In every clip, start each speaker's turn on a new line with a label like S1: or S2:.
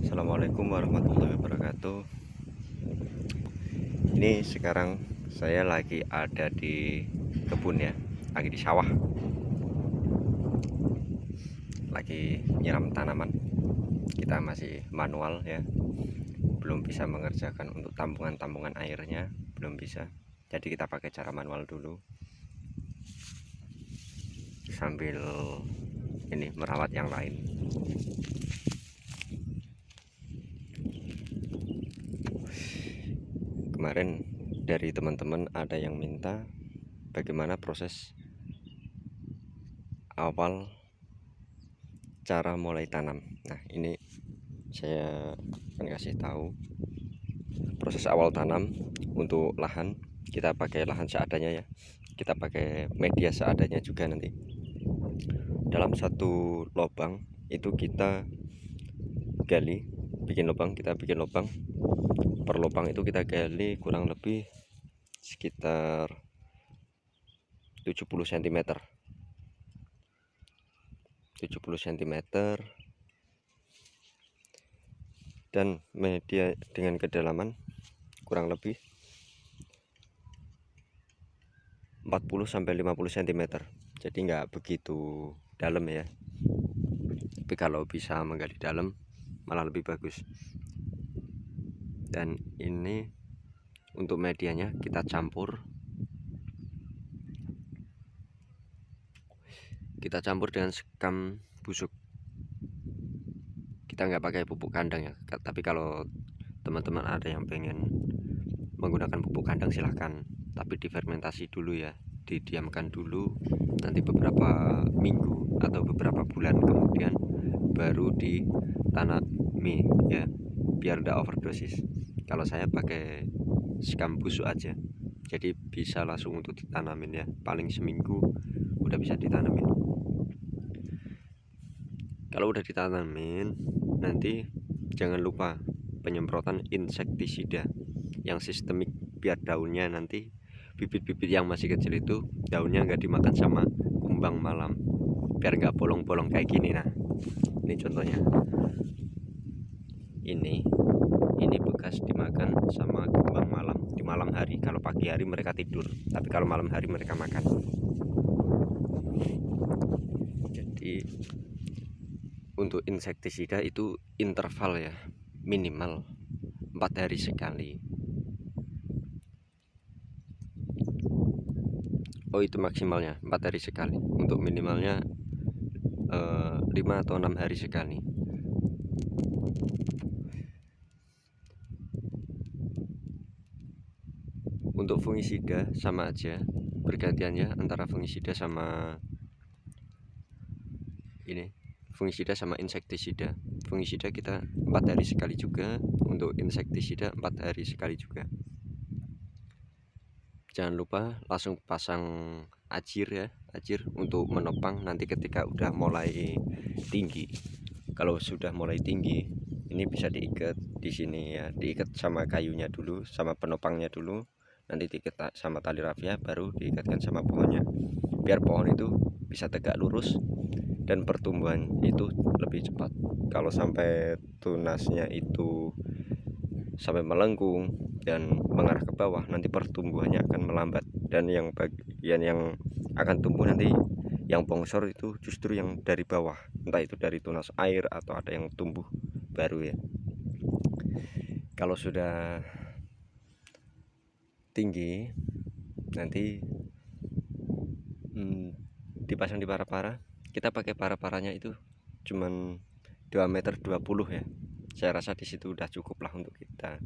S1: Assalamualaikum warahmatullahi wabarakatuh. Ini sekarang saya lagi ada di kebun ya, lagi di sawah, lagi nyiram tanaman. Kita masih manual ya, belum bisa mengerjakan untuk tampungan airnya, belum bisa. Jadi kita pakai cara manual dulu, sambil ini merawat yang lain. Kemarin dari teman-teman ada yang minta bagaimana proses awal cara mulai tanam. Nah, ini saya akan kasih tahu proses awal tanam. Untuk lahan, kita pakai lahan seadanya ya, kita pakai media seadanya juga. Nanti dalam satu lubang itu kita gali, kita bikin lubang. Per lubang itu kita gali kurang lebih sekitar 70 cm dan media dengan kedalaman kurang lebih 40-50 cm. Jadi nggak begitu dalam ya, tapi kalau bisa menggali dalam malah lebih bagus. Dan ini untuk medianya kita campur dengan sekam busuk. Kita nggak pakai pupuk kandang ya, tapi kalau teman-teman ada yang pengen menggunakan pupuk kandang silahkan, tapi difermentasi dulu ya, didiamkan dulu, nanti beberapa minggu atau beberapa bulan kemudian baru ditanami ya, biar udah overdosis. Kalau saya pakai sekam busuk aja, jadi bisa langsung untuk ditanamin ya, paling seminggu udah bisa ditanamin. Kalau udah ditanamin, nanti jangan lupa penyemprotan insektisida yang sistemik, biar daunnya nanti bibit-bibit yang masih kecil itu daunnya nggak dimakan sama kumbang malam, biar nggak bolong-bolong kayak gini. Nah, ini contohnya, ini bekas dimakan sama kumbang malam di malam hari. Kalau pagi hari mereka tidur, tapi kalau malam hari mereka makan. Jadi untuk insektisida itu interval ya, minimal 4 hari sekali. Oh, itu maksimalnya 4 hari sekali. Untuk minimalnya 5 atau 6 hari sekali. Untuk fungisida sama aja, bergantiannya antara fungisida sama insektisida. Fungisida kita 4 hari sekali juga, untuk insektisida 4 hari sekali juga. Jangan lupa langsung pasang ajir ya, ajir untuk menopang nanti ketika udah mulai tinggi. Kalau sudah mulai tinggi, ini bisa diikat di sini ya, diikat sama kayunya dulu, sama penopangnya dulu, nanti diikat sama tali rafia, baru diikatkan sama pohonnya, biar pohon itu bisa tegak lurus dan pertumbuhan itu lebih cepat. Kalau sampai tunasnya itu sampai melengkung dan mengarah ke bawah, nanti pertumbuhannya akan melambat, dan yang bagian yang akan tumbuh nanti yang bongsor itu justru yang dari bawah, entah itu dari tunas air atau ada yang tumbuh baru ya. Kalau sudah tinggi nanti dipasang di para-para. Kita pakai para-paranya itu cuman 2,20 meter ya. Saya rasa di situ udah cukup lah untuk kita.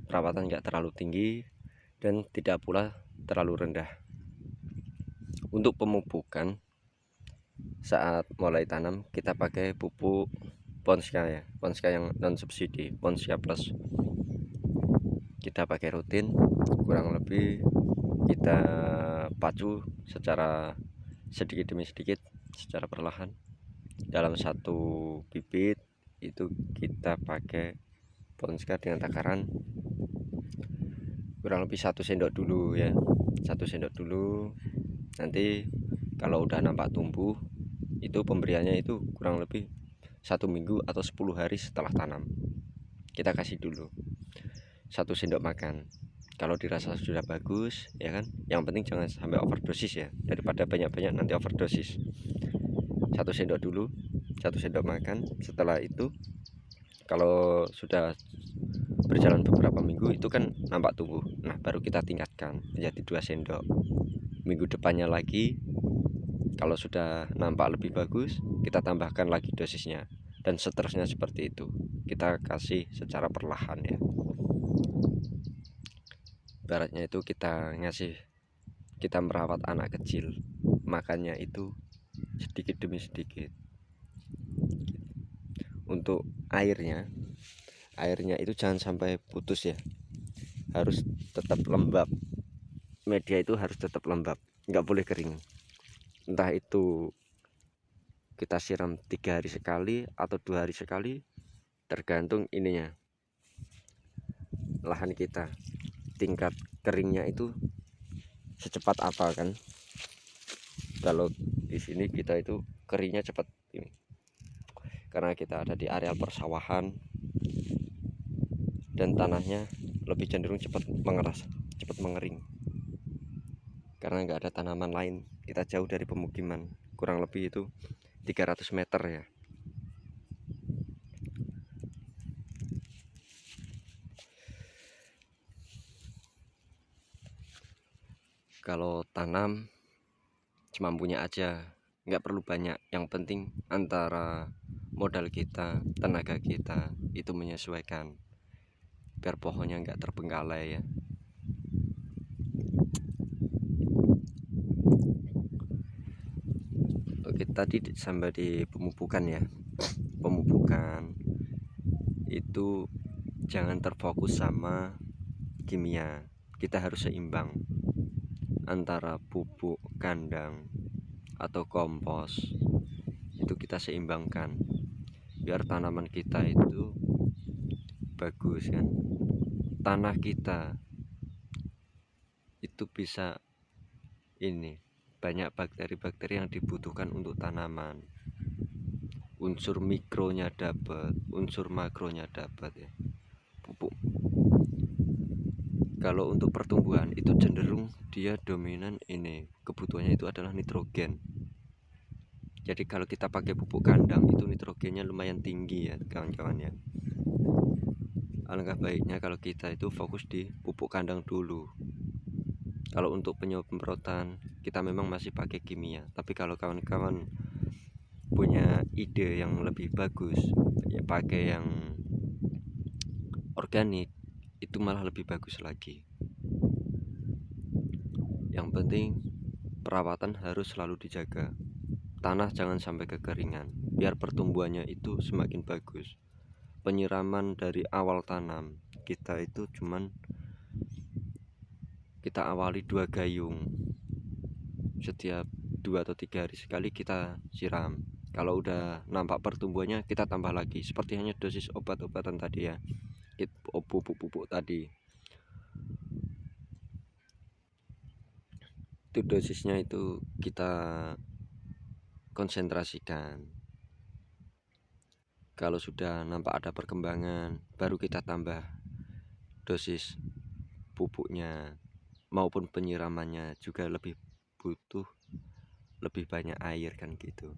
S1: Perawatan nggak terlalu tinggi dan tidak pula terlalu rendah. Untuk pemupukan saat mulai tanam, kita pakai pupuk Ponska ya, Ponska yang non subsidi, Ponska Plus. Kita pakai rutin, kurang lebih kita pacu secara sedikit demi sedikit, secara perlahan. Dalam satu bibit itu kita pakai Ponska dengan takaran kurang lebih 1 sendok dulu ya, 1 sendok dulu. Nanti kalau udah nampak tumbuh, itu pemberiannya itu kurang lebih 1 minggu atau 10 hari setelah tanam. Kita kasih dulu 1 sendok makan. Kalau dirasa sudah bagus ya kan, yang penting jangan sampai overdosis ya, daripada banyak-banyak nanti overdosis. 1 sendok dulu, 1 sendok makan. Setelah itu kalau sudah berjalan beberapa minggu itu kan nampak tumbuh, nah baru kita tingkatkan menjadi 2 sendok. Minggu depannya lagi kalau sudah nampak lebih bagus, kita tambahkan lagi dosisnya, dan seterusnya seperti itu. Kita kasih secara perlahan ya. Ibaratnya itu kita merawat anak kecil, makannya itu sedikit demi sedikit. Untuk airnya itu jangan sampai putus ya, harus tetap lembab. Media itu harus tetap lembab, nggak boleh kering. Entah itu kita siram 3 hari sekali atau 2 hari sekali, tergantung ininya, lahan kita, tingkat keringnya itu secepat apa kan. Kalau di sini kita itu keringnya cepat ini, karena kita ada di area persawahan dan tanahnya lebih cenderung cepat mengeras, cepat mengering, karena nggak ada tanaman lain. Kita jauh dari pemukiman, kurang lebih itu 300 meter ya. Kalau tanam semampunya aja, nggak perlu banyak. Yang penting antara modal kita, tenaga kita itu menyesuaikan, biar pohonnya nggak terbengkalai ya. Oke, tadi sampai di pemupukan ya. Pemupukan itu jangan terfokus sama kimia, kita harus seimbang antara pupuk kandang atau kompos. Itu kita seimbangkan biar tanaman kita itu bagus kan. Tanah kita itu bisa ini, banyak bakteri-bakteri yang dibutuhkan untuk tanaman. Unsur mikronya dapat, unsur makronya dapat ya. Pupuk kalau untuk pertumbuhan itu cenderung dia dominan ini, kebutuhannya itu adalah nitrogen. Jadi kalau kita pakai pupuk kandang itu nitrogennya lumayan tinggi ya kawan-kawan ya. Alangkah baiknya kalau kita itu fokus di pupuk kandang dulu. Kalau untuk penyemprotan kita memang masih pakai kimia, tapi kalau kawan-kawan punya ide yang lebih bagus ya, pakai yang organik, itu malah lebih bagus lagi. Yang penting perawatan harus selalu dijaga. Tanah jangan sampai kekeringan, biar pertumbuhannya itu semakin bagus. Penyiraman dari awal tanam kita itu cuman kita awali 2 gayung. Setiap 2 atau 3 hari sekali kita siram. Kalau udah nampak pertumbuhannya kita tambah lagi, seperti hanya dosis obat-obatan tadi ya, pupuk-pupuk tadi. Itu dosisnya itu kita konsentrasikan. Kalau sudah nampak ada perkembangan, baru kita tambah dosis pupuknya maupun penyiramannya, juga butuh lebih banyak air kan gitu.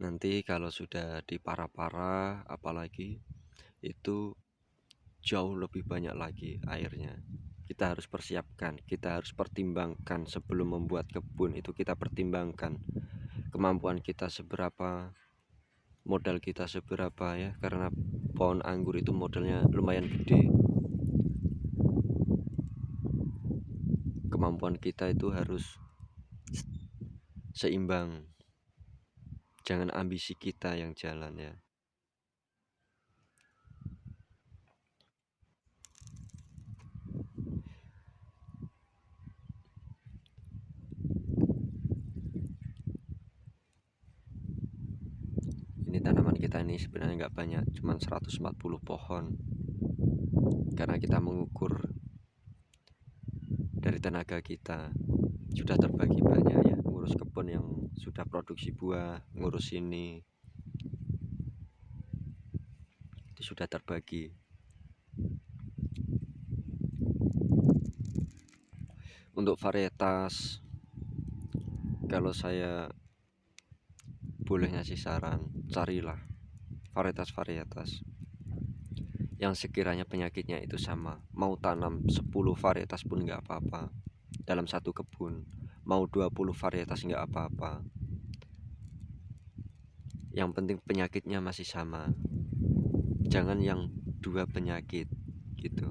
S1: Nanti kalau sudah di para-para apalagi itu jauh lebih banyak lagi airnya. Kita harus persiapkan, kita harus pertimbangkan sebelum membuat kebun. Itu kita pertimbangkan kemampuan kita seberapa, modal kita seberapa ya, karena pohon anggur itu modalnya lumayan gede. Kemampuan kita itu harus seimbang, jangan ambisi kita yang jalan ya. Ini tanaman kita ini sebenarnya nggak banyak, cuma 140 pohon, karena kita mengukur dari tenaga kita. sudah terbagi banyak ya, ngurus kebun yang sudah produksi buah, ngurus ini itu sudah terbagi. Untuk varietas, kalau saya boleh ngasih saran, carilah varietas-varietas yang sekiranya penyakitnya itu sama. Mau tanam 10 varietas pun nggak apa-apa dalam satu kebun, mau 20 varietas nggak apa-apa, yang penting penyakitnya masih sama. Jangan yang 2 penyakit gitu,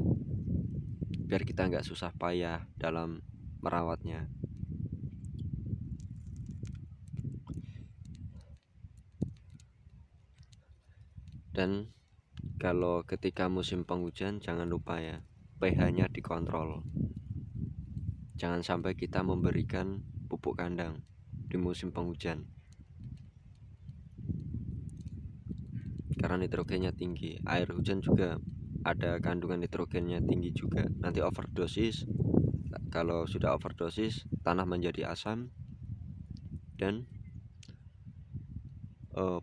S1: biar kita nggak susah payah dalam merawatnya. Dan kalau ketika musim penghujan, jangan lupa ya, pH-nya dikontrol. Jangan sampai kita memberikan pupuk kandang di musim penghujan, karena nitrogennya tinggi. Air hujan juga ada kandungan nitrogennya tinggi juga. Nanti overdosis, kalau sudah overdosis tanah menjadi asam dan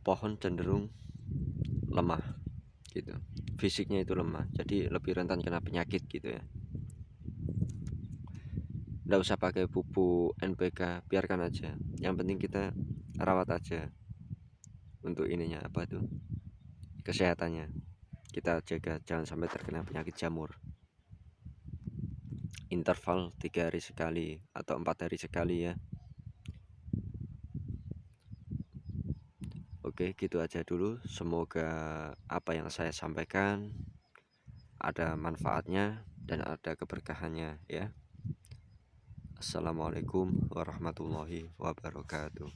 S1: pohon cenderung lemah gitu, fisiknya itu lemah, jadi lebih rentan kena penyakit gitu ya. Nggak usah pakai pupuk NPK, biarkan aja, yang penting kita rawat aja untuk ininya apa tuh, kesehatannya kita jaga, jangan sampai terkena penyakit jamur. Interval 3 hari sekali atau 4 hari sekali ya. Oke, gitu aja dulu. Semoga apa yang saya sampaikan ada manfaatnya dan ada keberkahannya ya. Assalamualaikum warahmatullahi wabarakatuh.